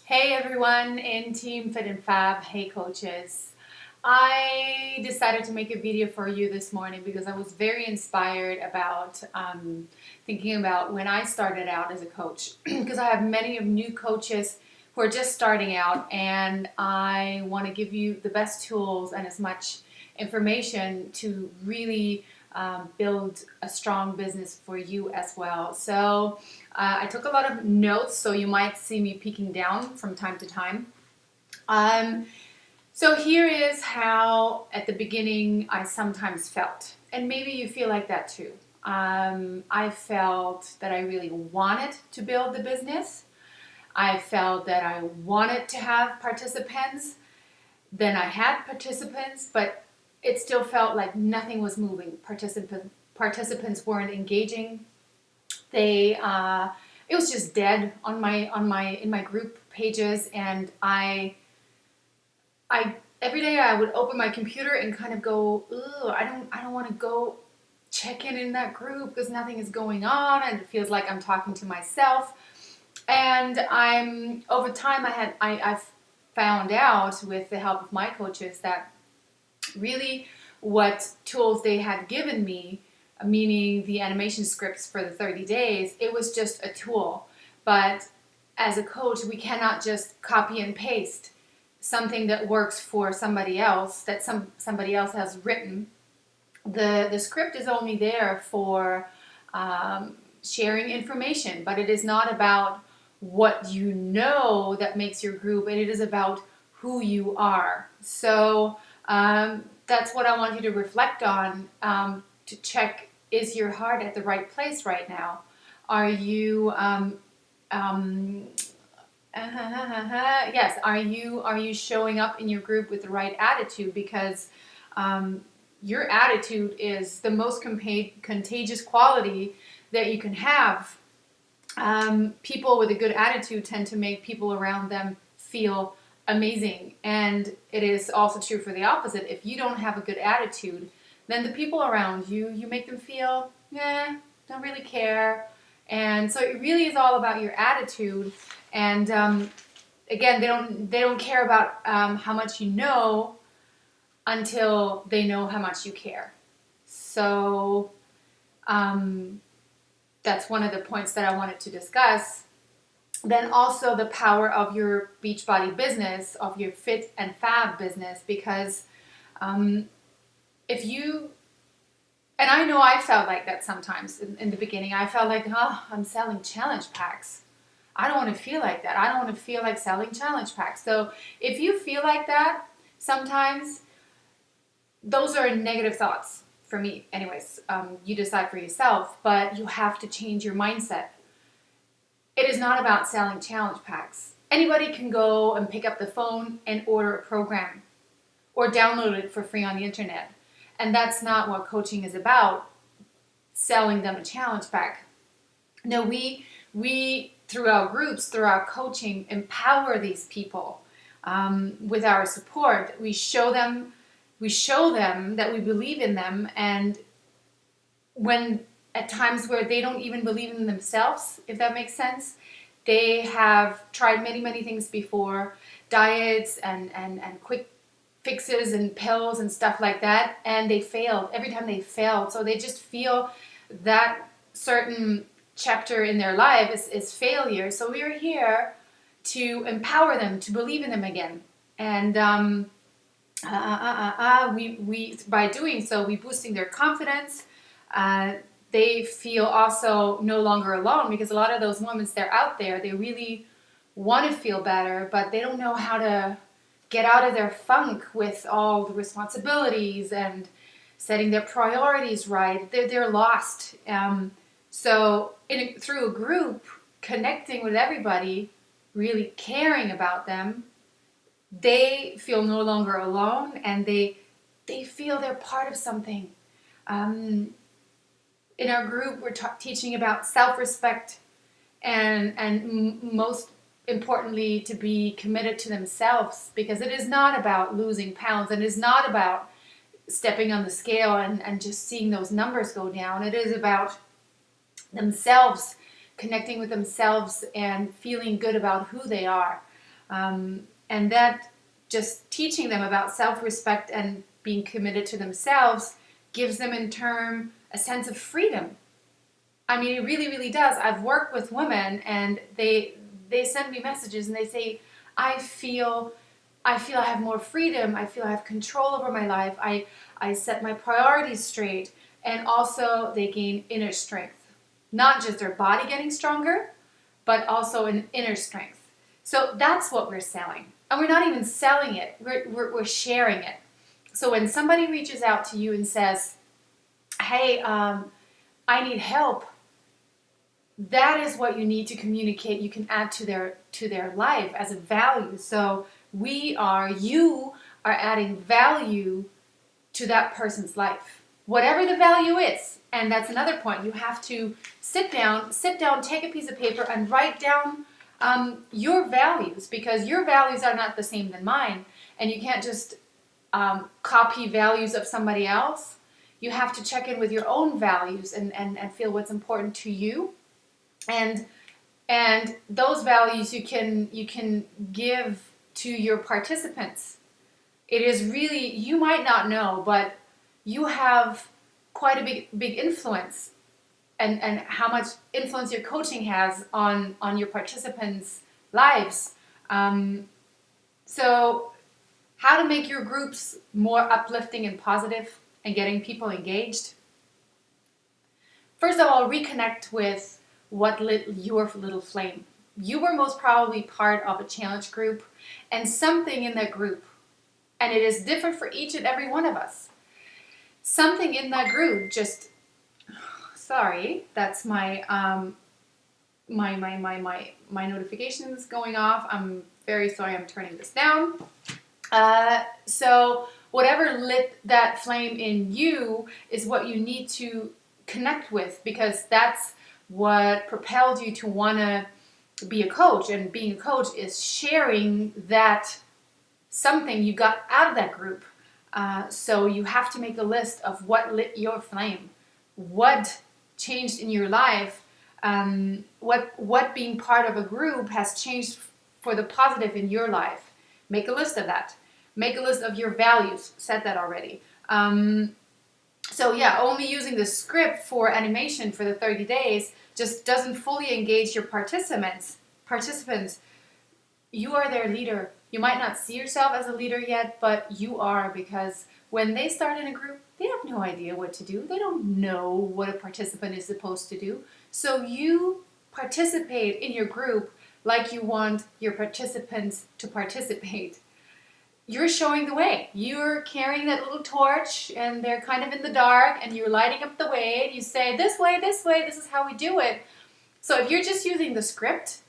Hey everyone in Team Fit and Fab, hey coaches. I decided to make a video for you this morning because I was very inspired about thinking about when I started out as a coach because I have many of new coaches who are just starting out, and I want to give you the best tools and as much information to really build a strong business for you as well. So I took a lot of notes, so you might see me peeking down from time to time. So here is how at the beginning I sometimes felt, and maybe you feel like that too. I felt that I really wanted to build the business. I felt that I wanted to have participants. Then I had participants, but it still felt like nothing was moving. Participants weren't engaging. It was just dead on my group pages, and I every day I would open my computer and kind of go, ugh, I don't want to go check in that group because nothing is going on, and it feels like I'm talking to myself. And I'm over time I've found out with the help of my coaches that really what tools they had given me, meaning the animation scripts for the 30 days, it was just a tool. But as a coach, we cannot just copy and paste something that works for somebody else, that somebody else has written. The script is only there for sharing information, but it is not about what you know that makes your group, and it is about who you are. So that's what I want you to reflect on, to check, is your heart at the right place right now? Are you yes, are you showing up in your group with the right attitude? Because your attitude is the most contagious quality that you can have. People with a good attitude tend to make people around them feel amazing. And it is also true for the opposite. If you don't have a good attitude, then the people around you, you make them feel, don't really care. And so it really is all about your attitude. And again, they don't care about how much you know until they know how much you care. So that's one of the points that I wanted to discuss. Then also the power of your Beachbody business, of your Fit and Fab business, because if you, and I know I felt like that sometimes in the beginning. I felt like, oh, I'm selling challenge packs. I don't want to feel like that. I don't want to feel like selling challenge packs. So if you feel like that, sometimes those are negative thoughts for me. Anyways, you decide for yourself, but you have to change your mindset. It is not about selling challenge packs. Anybody can go and pick up the phone and order a program or download it for free on the internet. And that's not what coaching is about, selling them a challenge pack. No, we through our groups, through our coaching, empower these people with our support. We show them that we believe in them, and when at times where they don't even believe in themselves, if that makes sense, they have tried many things before, diets and quick fixes and pills and stuff like that, and they failed every time they failed. So they just feel that certain chapter in their life is failure. So we're here to empower them, to believe in them again. And we by doing so, we boosting their confidence. They feel also no longer alone, because a lot of those women, they're out there, they really want to feel better, but they don't know how to get out of their funk with all the responsibilities and setting their priorities right. They're lost. So through a group, connecting with everybody, really caring about them, they feel no longer alone, and they feel they're part of something. In our group, we're teaching about self-respect and most importantly, to be committed to themselves, because it is not about losing pounds, and it is not about stepping on the scale and just seeing those numbers go down. It is about themselves, connecting with themselves and feeling good about who they are. And that just teaching them about self-respect and being committed to themselves gives them in turn a sense of freedom. I mean, it really, really does. I've worked with women, and they send me messages and they say, I feel I have more freedom. I feel I have control over my life. I set my priorities straight, and also they gain inner strength. Not just their body getting stronger, but also an inner strength. So that's what we're selling. And we're not even selling it, we're sharing it. So when somebody reaches out to you and says, hey, I need help, that is what you need to communicate. You can add to their life as a value. So you are adding value to that person's life, whatever the value is. And that's another point. You have to sit down, take a piece of paper and write down your values, because your values are not the same than mine, and you can't just copy values of somebody else. You have to check in with your own values and feel what's important to you. And those values you can give to your participants. It is really, you might not know, but you have quite a big influence, and how much influence your coaching has on your participants' lives. So how to make your groups more uplifting and positive and getting people engaged? First of all, reconnect with what lit your little flame. You were most probably part of a challenge group, and something in that group, and it is different for each and every one of us. Something in that group just, sorry, that's my my notifications going off. I'm very sorry, I'm turning this down. So whatever lit that flame in you is what you need to connect with, because that's what propelled you to want to be a coach. And being a coach is sharing that something you got out of that group. So you have to make a list of what lit your flame, what changed in your life, what being part of a group has changed for the positive in your life. Make a list of that. Make a list of your values. Said that already. So yeah, only using the script for animation for the 30 days just doesn't fully engage your participants. You are their leader. You might not see yourself as a leader yet, but you are, because when they start in a group, they have no idea what to do. They don't know what a participant is supposed to do. So you participate in your group like you want your participants to participate. You're showing the way. You're carrying that little torch, and they're kind of in the dark, and you're lighting up the way, and you say, this way, this is how we do it. So if you're just using the script,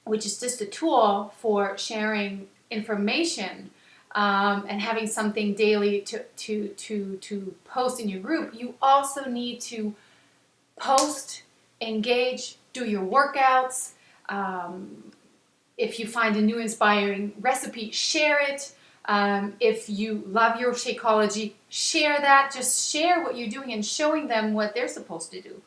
which is just a tool for sharing information, and having something daily to post in your group, you also need to post, engage, do your workouts. If you find a new inspiring recipe, share it. If you love your Shakeology, share that. Just share what you're doing and showing them what they're supposed to do.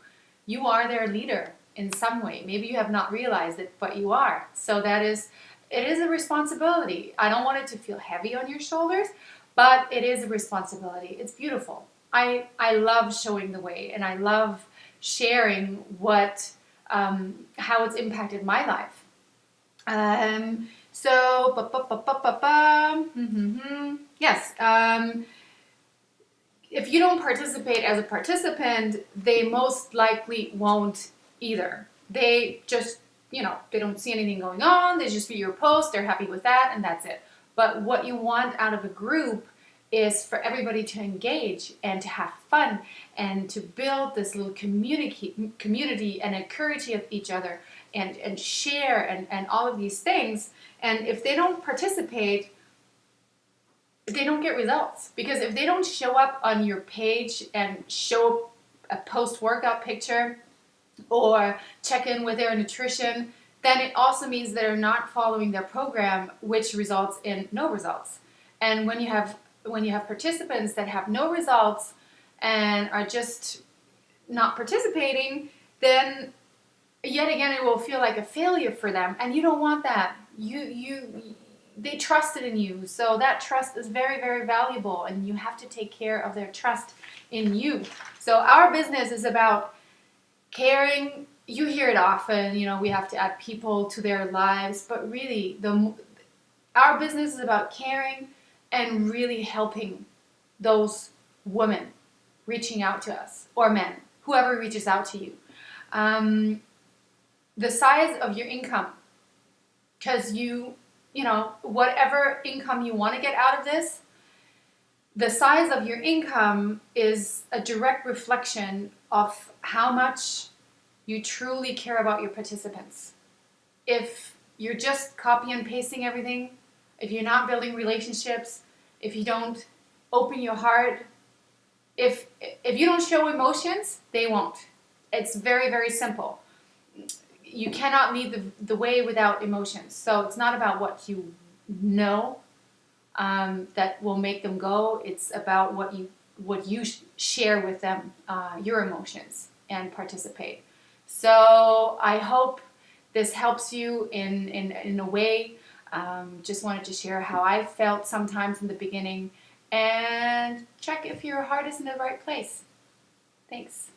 You are their leader in some way. Maybe you have not realized it, but you are. So it is a responsibility. I don't want it to feel heavy on your shoulders, but it is a responsibility. It's beautiful. I love showing the way, and I love sharing how it's impacted my life. Yes. If you don't participate as a participant, they most likely won't either. They just, they don't see anything going on. They just view your post. They're happy with that, and that's it. But what you want out of a group is for everybody to engage and to have fun and to build this little community and encourage each other and share and all of these things. And if they don't participate, they don't get results. Because if they don't show up on your page and show a post-workout picture or check in with their nutrition, then it also means they're not following their program, which results in no results. And when you have participants that have no results and are just not participating, then yet again it will feel like a failure for them, and you don't want that. they trusted in you. So that trust is very, very valuable, and you have to take care of their trust in you. So our business is about caring. You hear it often, we have to add people to their lives, but really our business is about caring and really helping those women reaching out to us, or men, whoever reaches out to you. The size of your income, because whatever income you want to get out of this, the size of your income is a direct reflection of how much you truly care about your participants. If you're just copy and pasting everything, if you're not building relationships, if you don't open your heart, if you don't show emotions, they won't. It's very, very simple. You cannot lead the way without emotions. So it's not about what you know that will make them go. It's about what you share with them, your emotions, and participate. So I hope this helps you in a way. Just wanted to share how I felt sometimes in the beginning, and check if your heart is in the right place. Thanks.